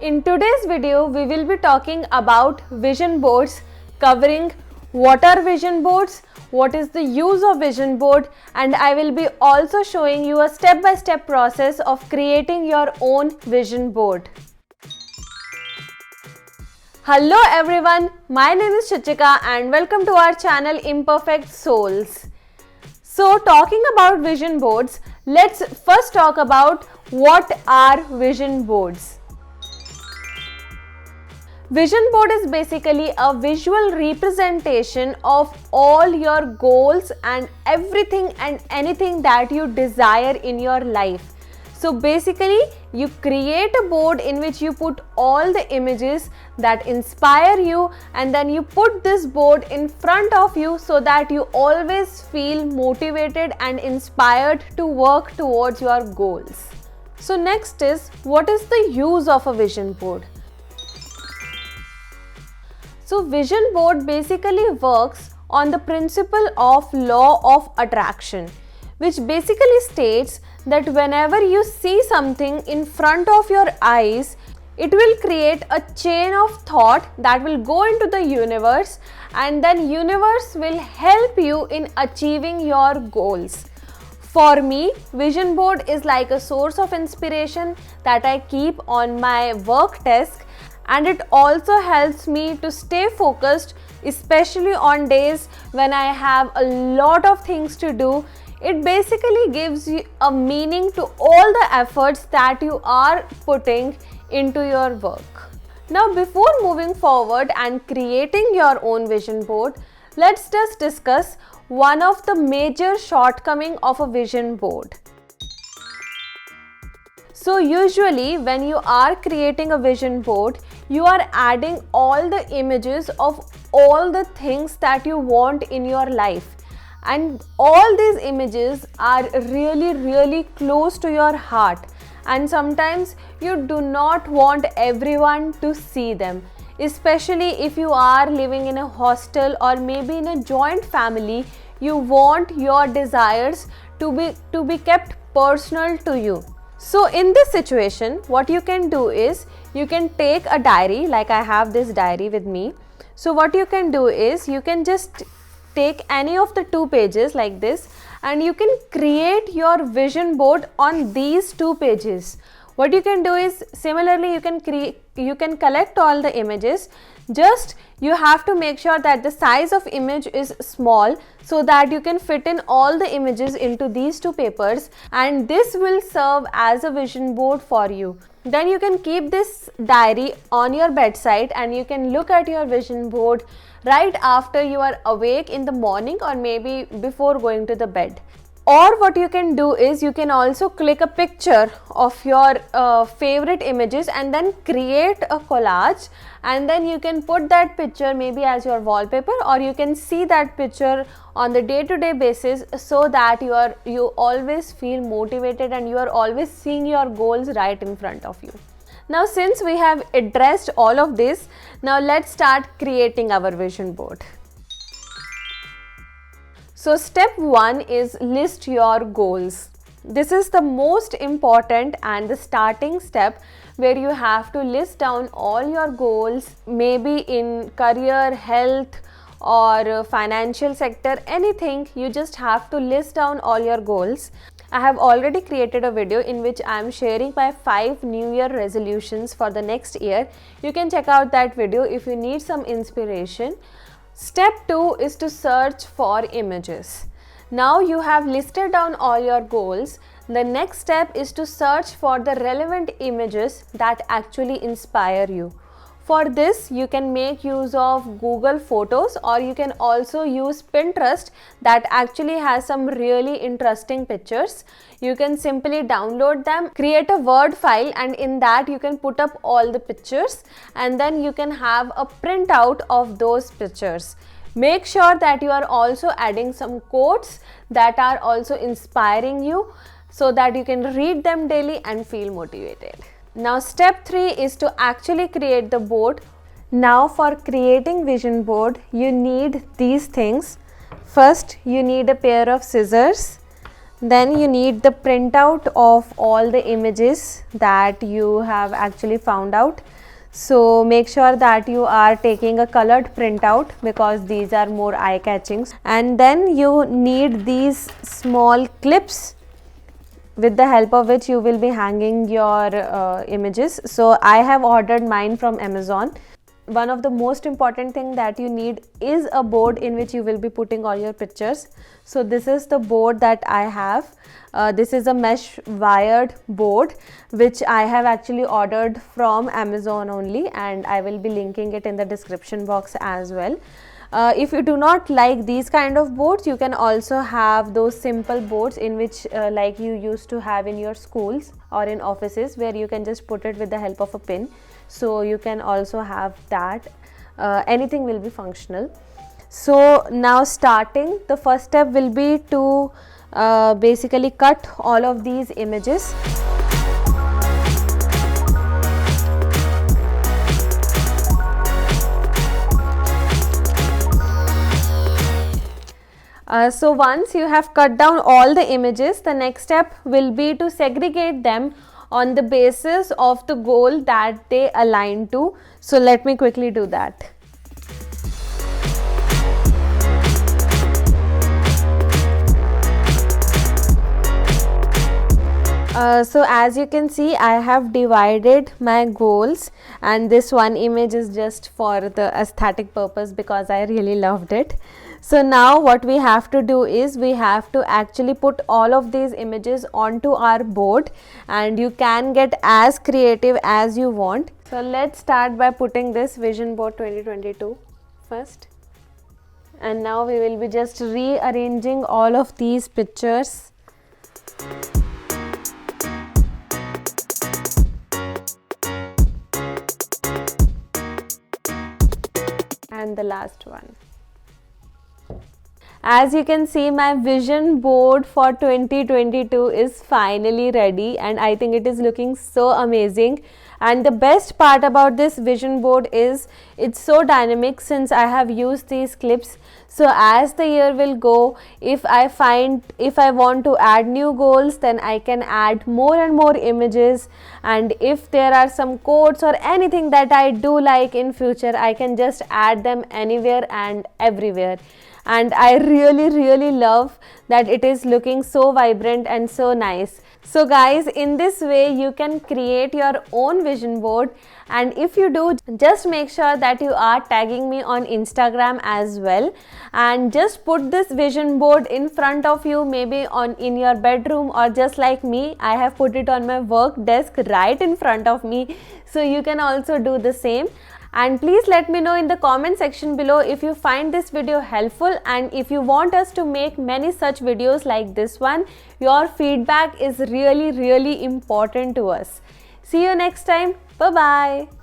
In today's video, we will be talking about vision boards, covering what are vision boards, what is the use of vision board, and I will be also showing you a step-by-step process of creating your own vision board. Hello everyone, my name is Shachika and welcome to our channel Imperfect Souls. So talking about vision boards, let's first talk about what are vision boards. Vision board is basically a visual representation of all your goals and everything and anything that you desire in your life. So basically, you create a board in which you put all the images that inspire you, and then you put this board in front of you so that you always feel motivated and inspired to work towards your goals. So next is, what is the use of a vision board? So vision board basically works on the principle of law of attraction, which basically states that whenever you see something in front of your eyes, it will create a chain of thought that will go into the universe, and then universe will help you in achieving your goals. For me, vision board is like a source of inspiration that I keep on my work desk, and it also helps me to stay focused, especially on days when I have a lot of things to do. It basically gives you a meaning to all the efforts that you are putting into your work. Now, before moving forward and creating your own vision board, let's just discuss one of the major shortcomings of a vision board. So usually when you are creating a vision board, you are adding all the images of all the things that you want in your life. And all these images are really close to your heart. And sometimes you do not want everyone to see them. Especially if you are living in a hostel or maybe in a joint family, you want your desires to be kept personal to you. So in this situation, what you can do is, you can take a diary, like I have this diary with me. So what you can do is, you can just take any of the 2 pages like this, and you can create your vision board on these 2 pages. What you can do is, similarly you can collect all the images. Just you have to make sure that the size of image is small so that you can fit in all the images into these 2 papers, and this will serve as a vision board for you. Then you can keep this diary on your bedside and you can look at your vision board right after you are awake in the morning or maybe before going to the bed. Or what you can do is, you can also click a picture of your favorite images and then create a collage, and then you can put that picture maybe as your wallpaper, or you can see that picture on the day-to-day basis, so that you always feel motivated and you are always seeing your goals right in front of you. Now, since we have addressed all of this, now let's start creating our vision board. So step 1 is list your goals. This is the most important and the starting step, where you have to list down all your goals, maybe in career, health or financial sector, anything. You just have to list down all your goals. I have already created a video in which I am sharing my 5 New Year resolutions for the next year. You can check out that video if you need some inspiration. Step 2 is to search for images. Now you have listed down all your goals. The next step is to search for the relevant images that actually inspire you. For this, you can make use of Google Photos, or you can also use Pinterest that actually has some really interesting pictures. You can simply download them, create a Word file, and in that you can put up all the pictures, and then you can have a printout of those pictures. Make sure that you are also adding some quotes that are also inspiring you, so that you can read them daily and feel motivated. Now step 3 is to actually create the board. Now for creating vision board, you need these things. First, you need a pair of scissors. Then you need the printout of all the images that you have actually found out. So make sure that you are taking a colored printout because these are more eye-catching. And then you need these small clips with the help of which you will be hanging your images. So I have ordered mine from Amazon. One of the most important thing that you need is a board in which you will be putting all your pictures. So this is the board that I have. This is a mesh wired board which I have actually ordered from Amazon only, and I will be linking it in the description box as well. If you do not like these kind of boards, you can also have those simple boards in which like you used to have in your schools or in offices, where you can just put it with the help of a pin. So you can also have that. Anything will be functional. So now starting, the first step will be to basically cut all of these images. So once you have cut down all the images, the next step will be to segregate them on the basis of the goal that they align to. So let me quickly do that. So as you can see, I have divided my goals, and this one image is just for the aesthetic purpose because I really loved it. So now what we have to do is we have to actually put all of these images onto our board, and you can get as creative as you want. So let's start by putting this Vision Board 2022 first. And now we will be just rearranging all of these pictures. And the last one. As you can see, my vision board for 2022 is finally ready, and I think it is looking so amazing. And the best part about this vision board is it's so dynamic, since I have used these clips. So as the year will go, if I want to add new goals, then I can add more and more images, and if there are some quotes or anything that I do like in future, I can just add them anywhere and everywhere. And I really love that it is looking so vibrant and so nice. So guys, in this way you can create your own vision board, and if you do, just make sure that you are tagging me on Instagram as well, and just put this vision board in front of you, maybe in your bedroom, or just like me, I have put it on my work desk right in front of me. So you can also do the same. And please let me know in the comment section below if you find this video helpful, and if you want us to make many such videos like this one. Your feedback is really important to us. See you next time. Bye bye.